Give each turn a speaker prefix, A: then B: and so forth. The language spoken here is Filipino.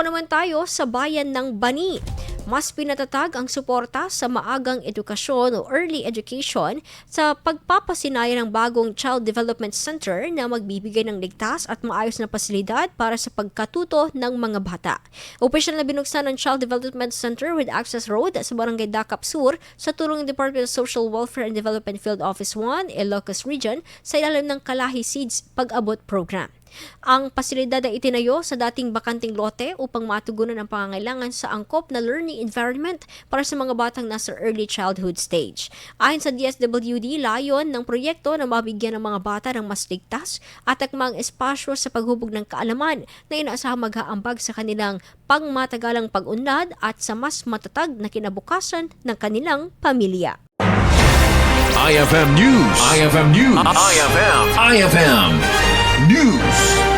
A: naman tayo sa bayan ng Bani. Mas pinatatag ang suporta sa maagang edukasyon o early education sa pagpapasinaya ng Bagong Child Development Center na magbibigay ng ligtas at maayos na pasilidad para sa pagkatuto ng mga bata. Opisyal na binuksan ng Child Development Center with Access Road sa Barangay Dakap Sur sa tulong ng Department of Social Welfare and Development Field Office 1, Ilocos Region sa ilalim ng Kalahi Seeds Pag-abot Program. Ang pasilidad ay itinayo sa dating bakanting lote upang matugunan ang pangangailangan sa angkop na learning environment para sa mga batang nasa early childhood stage. Ayon sa DSWD, layon ng proyekto na mabigyan ng mga bata ng mas ligtas at akmang espasyo sa paghubog ng kaalaman na inaasahang mag-aambag sa kanilang pangmatagalang pag-unlad at sa mas matatag na kinabukasan ng kanilang pamilya.
B: IFM News. IFM News. IFM News.